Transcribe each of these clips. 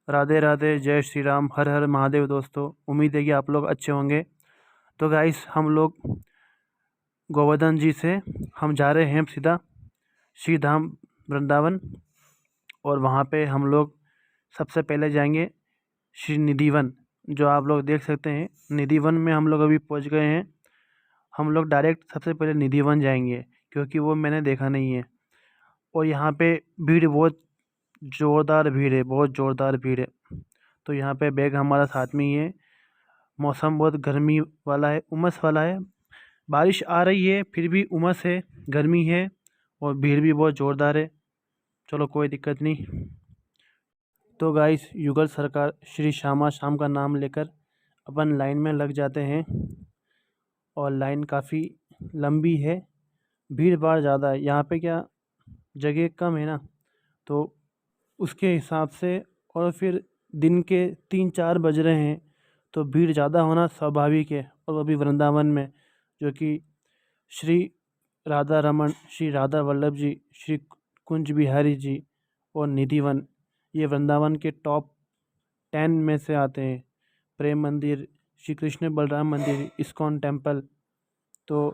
राधे राधे, जय श्री राम, हर हर महादेव। दोस्तों, उम्मीद है कि आप लोग अच्छे होंगे। तो गाइस, हम लोग गोवर्धन जी से हम जा रहे हैं सीधा श्री धाम वृंदावन। और वहाँ पे हम लोग सबसे पहले जाएंगे श्री निधिवन, जो आप लोग देख सकते हैं। निधिवन में हम लोग अभी पहुँच गए हैं। हम लोग डायरेक्ट सबसे पहले निधिवन जाएंगे, क्योंकि वो मैंने देखा नहीं है। और यहाँ पे भीड़ बहुत ज़ोरदार भीड़ है, बहुत ज़ोरदार भीड़ है। तो यहाँ पे बैग हमारा साथ में ही है। मौसम बहुत गर्मी वाला है, उमस वाला है। बारिश आ रही है, फिर भी उमस है, गर्मी है, और भीड़ भी बहुत ज़ोरदार है। चलो, कोई दिक्कत नहीं। तो गाइस, युगल सरकार श्री श्यामा शाम का नाम लेकर अपन लाइन में लग जाते हैं। और लाइन काफ़ी लंबी है, भीड़ भाड़ ज़्यादा है। यहाँ पे क्या जगह कम है ना, तो उसके हिसाब से। और फिर दिन के 3-4 बज रहे हैं, तो भीड़ ज़्यादा होना स्वाभाविक है। और वो भी वृंदावन में, जो कि श्री राधा रमन, श्री राधा वल्लभ जी, श्री कुंज बिहारी जी और निधिवन, ये वृंदावन के टॉप 10 में से आते हैं। प्रेम मंदिर, श्री कृष्ण बलराम मंदिर, इस्कॉन टेम्पल। तो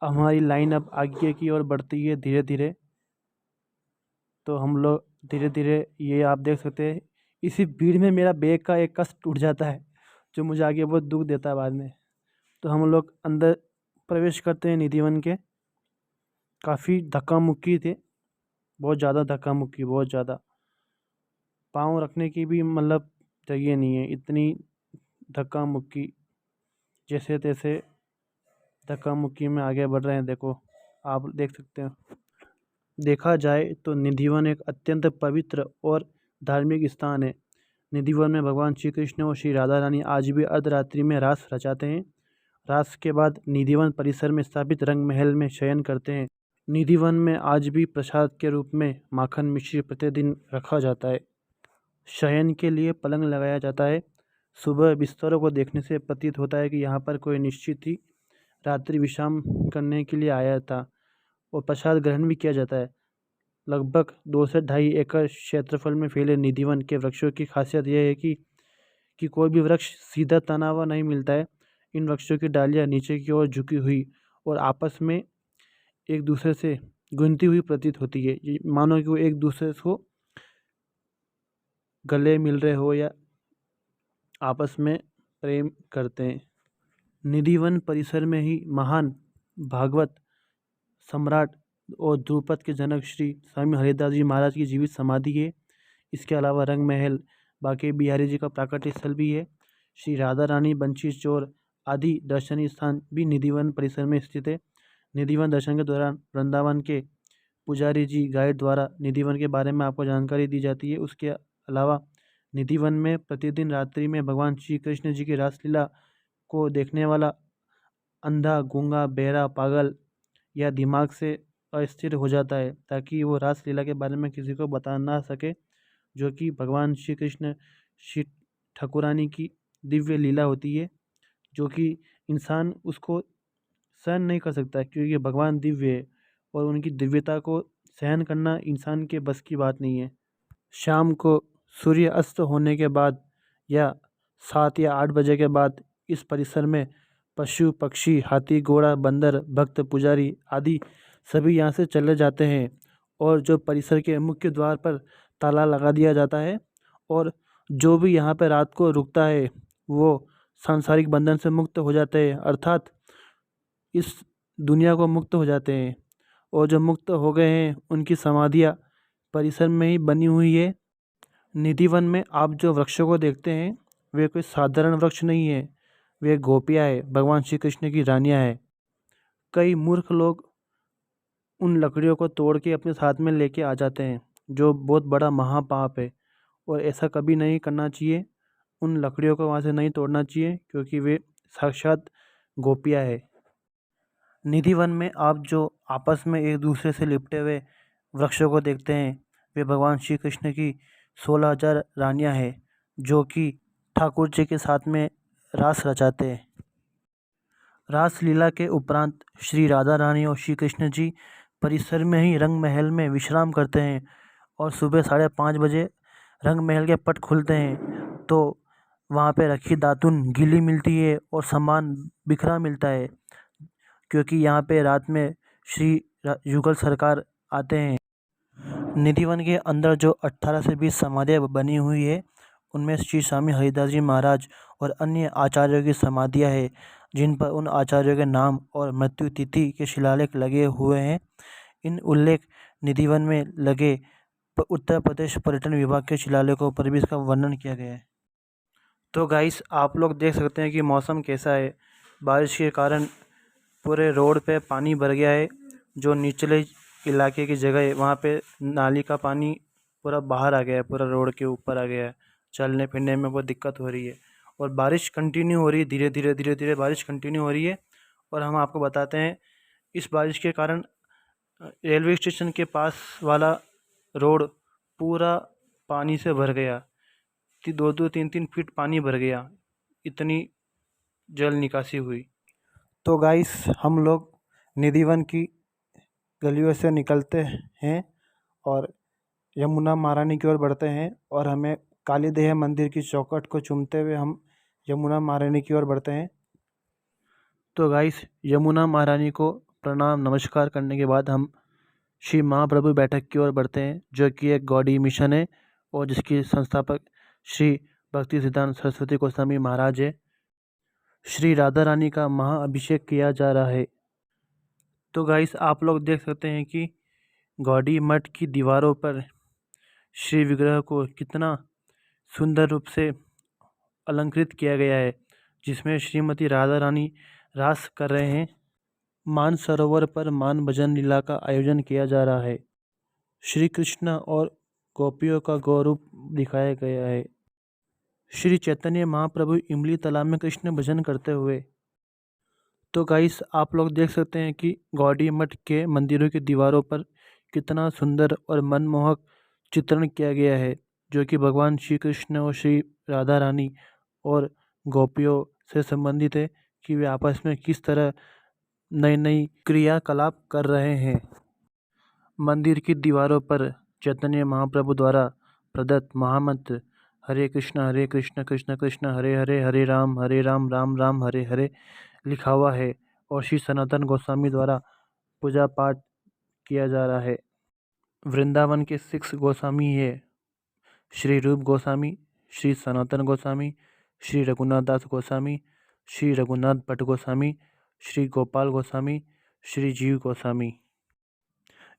हमारी लाइन अब आगे की ओर बढ़ती है धीरे धीरे। तो हम लोग धीरे धीरे, ये आप देख सकते हैं, इसी भीड़ में मेरा बैग का एक कस टूट जाता है, जो मुझे आगे बहुत दुख देता है बाद में। तो हम लोग अंदर प्रवेश करते हैं निधिवन के। काफ़ी धक्का मुक्की थे, बहुत ज़्यादा धक्का मुक्की, बहुत ज़्यादा। पाँव रखने की भी मतलब जगह नहीं है, इतनी धक्का मुक्की। जैसे तैसे धक्का मुक्की में आगे बढ़ रहे हैं। देखो, आप देख सकते हैं। देखा जाए तो निधिवन एक अत्यंत पवित्र और धार्मिक स्थान है। निधिवन में भगवान श्री कृष्ण और श्री राधा रानी आज भी अर्धरात्रि में रास रचाते हैं। रास के बाद निधिवन परिसर में स्थापित रंग महल में शयन करते हैं। निधिवन में आज भी प्रसाद के रूप में माखन मिश्री प्रतिदिन रखा जाता है। शयन के लिए पलंग लगाया जाता है। सुबह बिस्तरों को देखने से प्रतीत होता है कि यहाँ पर कोई निश्चित ही रात्रि विश्राम करने के लिए आया था। और प्रसाद ग्रहण भी किया जाता है। लगभग 2 से 2.5 एकड़ क्षेत्रफल में फैले निधिवन के वृक्षों की खासियत यह है कि कोई भी वृक्ष सीधा तना हुआ नहीं मिलता है। इन वृक्षों की डालियाँ नीचे की ओर झुकी हुई और आपस में एक दूसरे से गुंथी हुई प्रतीत होती है। मानो कि वो एक दूसरे को गले मिल रहे हो या आपस में प्रेम करते हैं। निधिवन परिसर में ही महान भागवत सम्राट और ध्रुपद के जनक श्री स्वामी हरिदास जी महाराज की जीवित समाधि है। इसके अलावा रंग महल, बांके बिहारी जी का प्राकट्य स्थल भी है। श्री राधा रानी, बंशी चोर आदि दर्शनीय स्थान भी निधिवन परिसर में स्थित है। निधिवन दर्शन के दौरान वृंदावन के पुजारी जी गाइड द्वारा निधिवन के बारे में आपको जानकारी दी जाती है। उसके अलावा निधिवन में प्रतिदिन रात्रि में भगवान श्री कृष्ण जी की रासलीला को देखने वाला अंधा, गूंगा, बहरा, पागल या दिमाग से अस्थिर हो जाता है, ताकि वो रासलीला के बारे में किसी को बता ना सके, जो कि भगवान श्री कृष्ण श्री ठाकुरानी की दिव्य लीला होती है, जो कि इंसान उसको सहन नहीं कर सकता, क्योंकि भगवान दिव्य है और उनकी दिव्यता को सहन करना इंसान के बस की बात नहीं है। शाम को सूर्य अस्त होने के बाद या 7 या 8 बजे के बाद इस परिसर में पशु पक्षी, हाथी घोड़ा, बंदर, भक्त, पुजारी आदि सभी यहाँ से चले जाते हैं। और जो परिसर के मुख्य द्वार पर ताला लगा दिया जाता है। और जो भी यहाँ पर रात को रुकता है, वो सांसारिक बंधन से मुक्त हो जाते हैं, अर्थात इस दुनिया को मुक्त हो जाते हैं। और जो मुक्त हो गए हैं, उनकी समाधियाँ परिसर में ही बनी हुई है। निधिवन में आप जो वृक्षों को देखते हैं, वे कोई साधारण वृक्ष नहीं है, वे गोपियाँ है, भगवान श्री कृष्ण की रानियाँ हैं। कई मूर्ख लोग उन लकड़ियों को तोड़ के अपने साथ में लेके आ जाते हैं, जो बहुत बड़ा महापाप है। और ऐसा कभी नहीं करना चाहिए। उन लकड़ियों को वहाँ से नहीं तोड़ना चाहिए, क्योंकि वे साक्षात गोपियाँ है। निधिवन में आप जो आपस में एक दूसरे से लिपटे हुए वृक्षों को देखते हैं, वे भगवान श्री कृष्ण की 16,000 रानियाँ हैं, जो कि ठाकुर जी के साथ में रास रचाते हैं। रास लीला के उपरांत श्री राधा रानी और श्री कृष्ण जी परिसर में ही रंग महल में विश्राम करते हैं। और सुबह 5:30 बजे रंग महल के पट खुलते हैं तो वहाँ पे रखी दातुन गीली मिलती है और सामान बिखरा मिलता है, क्योंकि यहाँ पे रात में श्री युगल सरकार आते हैं। निधिवन के अंदर जो 18 से 20 समाधियाँ बनी हुई है, उनमें श्री स्वामी हरिदास जी महाराज और अन्य आचार्यों की समाधियाँ हैं, जिन पर उन आचार्यों के नाम और मृत्यु तिथि के शिलालेख लगे हुए हैं। इन उल्लेख निधिवन में लगे उत्तर प्रदेश पर्यटन विभाग के शिलालेखों पर भी इसका वर्णन किया गया है। तो गाइस, आप लोग देख सकते हैं कि मौसम कैसा है। बारिश के कारण पूरे रोड पे पानी भर गया है। जो निचले इलाके की जगह है वहाँ पे नाली का पानी पूरा बाहर आ गया है, पूरा रोड के ऊपर आ गया है। चलने फिरने में बहुत दिक्कत हो रही है और बारिश कंटिन्यू हो रही है, धीरे धीरे बारिश कंटिन्यू हो रही है। और हम आपको बताते हैं, इस बारिश के कारण रेलवे स्टेशन के पास वाला रोड पूरा पानी से भर गया। 2-3 फीट पानी भर गया, इतनी जल निकासी हुई। तो गाइस, हम लोग निधिवन की गलियों से निकलते हैं और यमुना महारानी की ओर बढ़ते हैं और हमें कालीदेह मंदिर की चौखट को चूमते हुए हम यमुना महारानी की ओर बढ़ते हैं। तो गाइस, यमुना महारानी को प्रणाम नमस्कार करने के बाद हम श्री महाप्रभु बैठक की ओर बढ़ते हैं, जो कि एक गौड़ी मिशन है और जिसकी संस्थापक श्री भक्ति सिद्धांत सरस्वती गोस्वामी महाराज है। श्री राधा रानी का महाअभिषेक किया जा रहा है। तो गाइस, आप लोग देख सकते हैं कि गौड़ी मठ की दीवारों पर श्री विग्रह को कितना सुंदर रूप से अलंकृत किया गया है, जिसमें श्रीमती राधा रानी रास कर रहे हैं। मान सरोवर पर मान भजन लीला का आयोजन किया जा रहा है। श्री कृष्ण और गोपियों का गौरूप दिखाया गया है। श्री चैतन्य महाप्रभु इमली तालाब में कृष्ण भजन करते हुए। तो गाइस, आप लोग देख सकते हैं कि गौड़ी मठ के मंदिरों की दीवारों पर कितना सुंदर और मनमोहक चित्रण किया गया है, जो कि भगवान श्री कृष्ण और श्री राधा रानी और गोपियों से संबंधित है कि वे आपस में किस तरह नई नई क्रियाकलाप कर रहे हैं। मंदिर की दीवारों पर चैतन्य महाप्रभु द्वारा प्रदत्त महामंत्र हरे कृष्ण कृष्ण कृष्ण हरे हरे, हरे राम राम राम हरे हरे लिखा हुआ है और श्री सनातन गोस्वामी द्वारा पूजा पाठ किया जा रहा है। वृंदावन के 6 गोस्वामी है, श्री रूप गोस्वामी, श्री सनातन गोस्वामी, श्री रघुनाथ दास गोस्वामी, श्री रघुनाथ भट्ट गोस्वामी, श्री गोपाल गोस्वामी, श्री जीव गोस्वामी।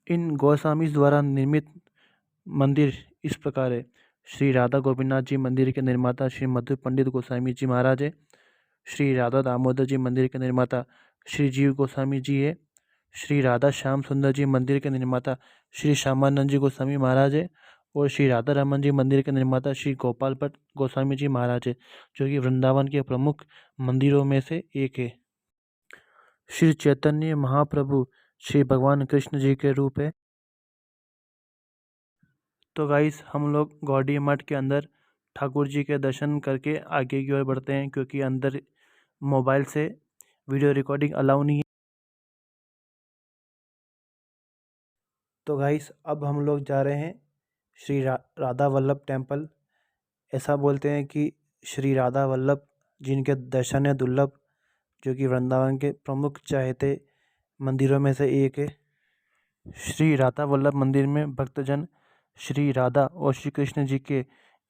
इन गोस्वामी द्वारा निर्मित मंदिर इस प्रकार है। श्री राधा गोपीनाथ जी मंदिर के निर्माता श्री मधु पंडित गोस्वामी जी महाराज है। श्री राधा दामोदर जी मंदिर के निर्माता श्री जीव गोस्वामी जी है। श्री राधा श्याम सुंदर जी मंदिर के निर्माता श्री श्यामानंद जी गोस्वामी महाराज है और श्री राधा रमन जी मंदिर के निर्माता श्री गोपाल भट्ट गोस्वामी जी महाराज है, जो कि वृंदावन के प्रमुख मंदिरों में से एक है। श्री चैतन्य महाप्रभु श्री भगवान कृष्ण जी के रूप है। तो गाइस, हम लोग गौड़ी मठ के अंदर ठाकुर जी के दर्शन करके आगे की ओर बढ़ते हैं, क्योंकि अंदर मोबाइल से वीडियो रिकॉर्डिंग अलाउ नहीं है। तो गाइस, अब हम लोग जा रहे हैं श्री राधा वल्लभ टेम्पल। ऐसा बोलते हैं कि श्री राधा वल्लभ जिनके दर्शन है दुर्लभ, जो कि वृंदावन के प्रमुख चाहते मंदिरों में से एक है। श्री राधा वल्लभ मंदिर में भक्तजन श्री राधा और श्री कृष्ण जी के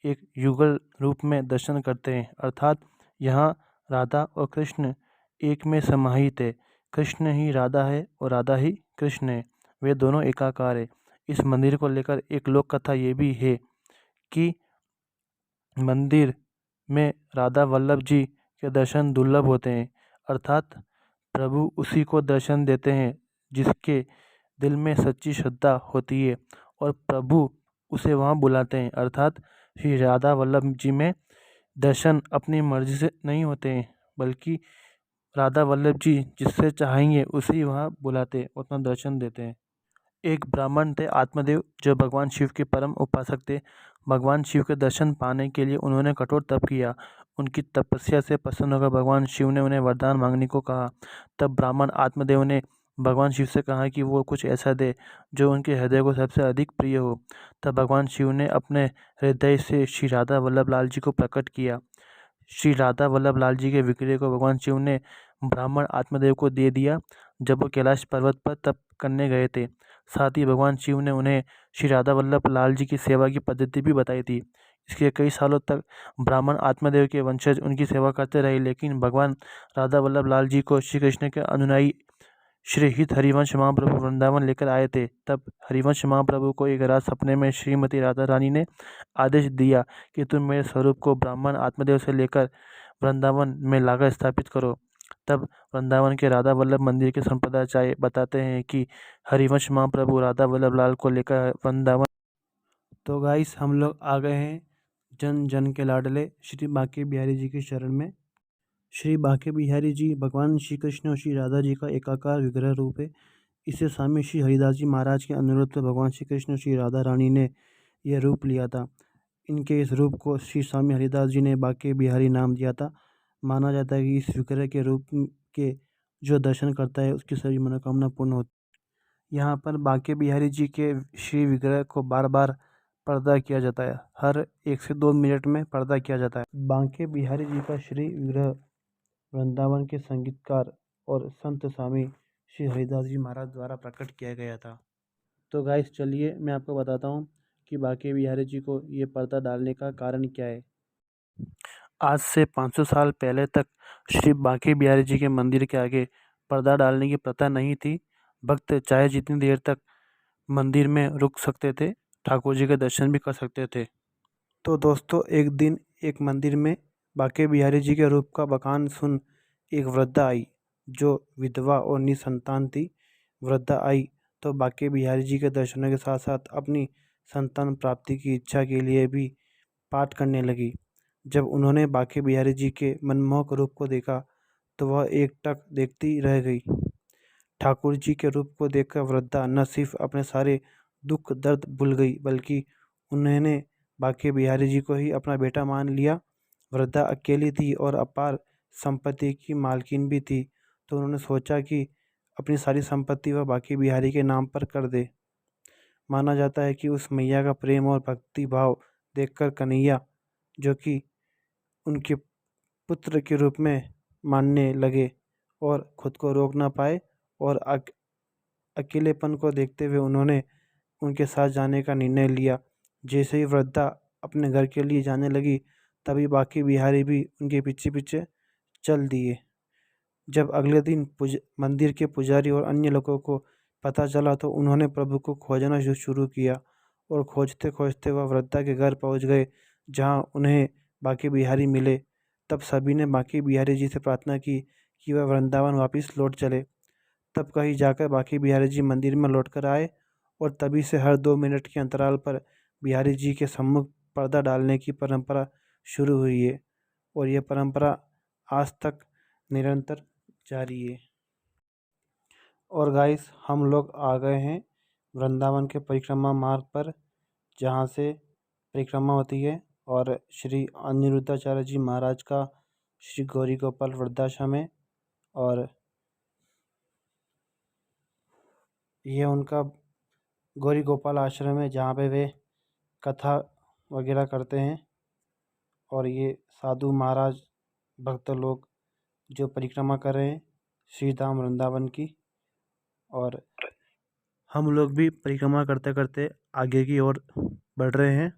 एक युगल रूप में दर्शन करते हैं, अर्थात यहाँ राधा और कृष्ण एक में समाहित है। कृष्ण ही राधा है और राधा ही कृष्ण है, वे दोनों एकाकार है। इस मंदिर को लेकर एक लोक कथा ये भी है कि मंदिर में राधा वल्लभ जी के दर्शन दुर्लभ होते हैं, अर्थात प्रभु उसी को दर्शन देते हैं जिसके दिल में सच्ची श्रद्धा होती है और प्रभु उसे वहाँ बुलाते हैं, अर्थात श्री राधा वल्लभ जी में दर्शन अपनी मर्जी से नहीं होते हैं, बल्कि राधा वल्लभ जी जिससे चाहेंगे उसी वहाँ बुलाते और अपना दर्शन देते हैं। एक ब्राह्मण थे आत्मदेव, जो भगवान शिव के परम उपासक थे। भगवान शिव के दर्शन पाने के लिए उन्होंने कठोर तप किया। उनकी तपस्या से प्रसन्न होकर भगवान शिव ने उन्हें वरदान मांगने को कहा। तब ब्राह्मण आत्मदेव ने भगवान शिव से कहा कि वो कुछ ऐसा दे जो उनके हृदय को सबसे अधिक प्रिय हो। तब भगवान शिव ने अपने हृदय से श्री राधा वल्लभ लाल जी को प्रकट किया। श्री राधा वल्लभ लाल जी के विग्रह को भगवान शिव ने ब्राह्मण आत्मदेव को दे दिया जब वो कैलाश पर्वत पर तप करने गए थे। साथ ही भगवान शिव ने उन्हें श्री राधा वल्लभ लाल जी की सेवा की पद्धति भी बताई थी। इसके कई सालों तक ब्राह्मण आत्मदेव के वंशज उनकी सेवा करते रहे, लेकिन भगवान राधा वल्लभ लाल जी को श्री कृष्ण के अनुयायी श्री हित हरिवंश महाप्रभु वृंदावन लेकर आए थे। तब हरिवंश महाप्रभु को एक रात सपने में श्रीमती राधा रानी ने आदेश दिया कि तुम मेरे स्वरूप को ब्राह्मण आत्मदेव से लेकर वृंदावन में लाकर स्थापित करो। तब वृंदावन के राधा वल्लभ मंदिर के संप्रदाय बताते हैं कि हरिवंश महाप्रभु राधा वल्लभ लाल को लेकर वृंदावन। तो गाइस, हम लोग आ गए हैं जन जन के लाडले श्री बांके बिहारी जी के शरण में। श्री बांके बिहारी जी भगवान श्री कृष्ण और श्री राधा जी का एकाकार विग्रह रूप है। इसे स्वामी श्री हरिदास जी महाराज के अनुरोध पर भगवान श्री कृष्ण और श्री राधा रानी ने यह रूप लिया था। इनके इस रूप को श्री स्वामी हरिदास जी ने बांके बिहारी नाम दिया था। माना जाता है कि इस विग्रह के रूप के जो दर्शन करता है उसकी सभी मनोकामना पूर्ण होती। यहाँ पर बांके बिहारी जी के श्री विग्रह को बार बार पर्दा किया जाता है। हर 1 से 2 मिनट में पर्दा किया जाता है। बांके बिहारी जी का श्री विग्रह वृंदावन के संगीतकार और संत स्वामी श्री हरिदास जी महाराज द्वारा प्रकट किया गया था। तो गाइस, चलिए मैं आपको बताता हूँ कि बांके बिहारी जी को ये पर्दा डालने का कारण क्या है। आज से 500 साल पहले तक श्री बांके बिहारी जी के मंदिर के आगे पर्दा डालने की प्रथा नहीं थी। भक्त चाहे जितनी देर तक मंदिर में रुक सकते थे, ठाकुर जी के दर्शन भी कर सकते थे। तो दोस्तों, एक दिन एक मंदिर में बांके बिहारी जी के रूप का बखान सुन एक वृद्धा आई जो विधवा और निसंतान थी। वृद्धा आई तो बांके बिहारी जी के दर्शनों के साथ साथ अपनी संतान प्राप्ति की इच्छा के लिए भी पाठ करने लगी। जब उन्होंने बांके बिहारी जी के मनमोहक रूप को देखा तो वह एकटक देखती रह गई। ठाकुर जी के रूप को देखकर वृद्धा न सिर्फ अपने सारे दुख दर्द भूल गई बल्कि उन्होंने बांके बिहारी जी को ही अपना बेटा मान लिया। वृद्धा अकेली थी और अपार संपत्ति की मालकिन भी थी, तो उन्होंने सोचा कि अपनी सारी संपत्ति वह बांके बिहारी के नाम पर कर दे। माना जाता है कि उस मैया का प्रेम और भक्ति भाव देखकर कन्हैया, जो कि उनके पुत्र के रूप में मानने लगे और खुद को रोक ना पाए, और अकेलेपन को देखते हुए उन्होंने उनके साथ जाने का निर्णय लिया। जैसे ही वृद्धा अपने घर के लिए जाने लगी, तभी बांके बिहारी भी उनके पीछे पीछे चल दिए। जब अगले दिन मंदिर के पुजारी और अन्य लोगों को पता चला तो उन्होंने प्रभु को खोजना शुरू किया, और खोजते खोजते वह वृद्धा के घर पहुंच गए जहां उन्हें बांके बिहारी मिले। तब सभी ने बांके बिहारी जी से प्रार्थना की कि वह वृंदावन वापस लौट चले। तब कहीं जाकर बांके बिहारी जी मंदिर में लौटकर आए, और तभी से हर 2 मिनट के अंतराल पर बिहारी जी के सम्मुख पर्दा डालने की परंपरा शुरू हुई है, और यह परंपरा आज तक निरंतर जारी है। और गाइस, हम लोग आ गए हैं वृंदावन के परिक्रमा मार्ग पर, जहाँ से परिक्रमा होती है, और श्री अनिरुद्धाचार्य जी महाराज का श्री गौरी गोपाल वृद्धाश्रम है, और ये उनका गौरी गोपाल आश्रम है जहाँ पे वे कथा वगैरह करते हैं। और ये साधु महाराज भक्त लोग जो परिक्रमा कर रहे हैं श्री धाम वृंदावन की, और हम लोग भी परिक्रमा करते करते आगे की ओर बढ़ रहे हैं।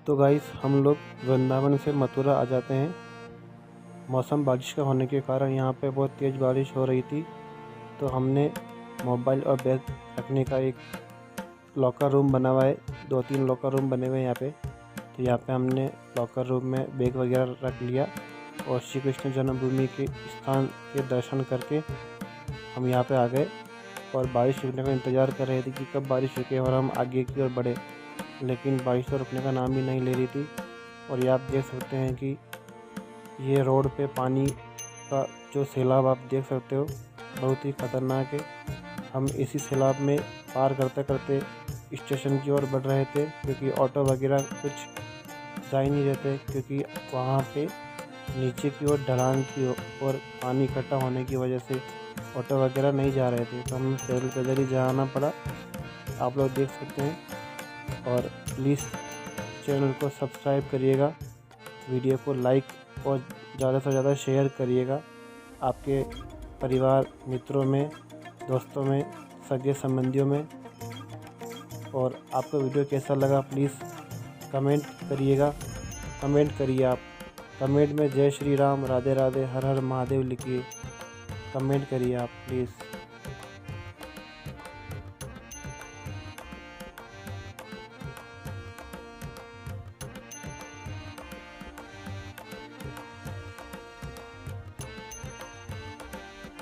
तो गाइस हम लोग वृंदावन से मथुरा आ जाते हैं। मौसम बारिश का होने के कारण यहाँ पे बहुत तेज़ बारिश हो रही थी, तो हमने मोबाइल और बैग रखने का एक लॉकर रूम बना हुआ है। 2-3 लॉकर रूम बने हुए हैं यहाँ पे। तो यहाँ पे हमने लॉकर रूम में बैग वगैरह रख लिया और श्री कृष्ण जन्मभूमि के स्थान के दर्शन करके हम यहाँ पे आ गए और बारिश रुकने का इंतज़ार कर रहे थे कि कब बारिश रुके और हम आगे की ओर बढ़े, लेकिन बारिश तो रुकने का नाम ही नहीं ले रही थी। और ये आप देख सकते हैं कि ये रोड पे पानी का जो सैलाब आप देख सकते हो, बहुत ही ख़तरनाक है। हम इसी सैलाब में पार करते करते स्टेशन की ओर बढ़ रहे थे, क्योंकि ऑटो वगैरह कुछ जा ही नहीं रहे थे, क्योंकि वहाँ पे नीचे की ओर ढलान थी और पानी इकट्ठा होने की वजह से ऑटो वगैरह नहीं जा रहे थे, तो हमें पैदल पैदल ही जाना पड़ा। आप लोग देख सकते हैं। और प्लीज़ चैनल को सब्सक्राइब करिएगा, वीडियो को लाइक और ज़्यादा से ज़्यादा शेयर करिएगा आपके परिवार, मित्रों में, दोस्तों में, सगे संबंधियों में। और आपको वीडियो कैसा लगा प्लीज़ कमेंट करिएगा। कमेंट करिए आप, कमेंट में जय श्री राम, राधे राधे, हर हर महादेव लिखिए। कमेंट करिए आप प्लीज़।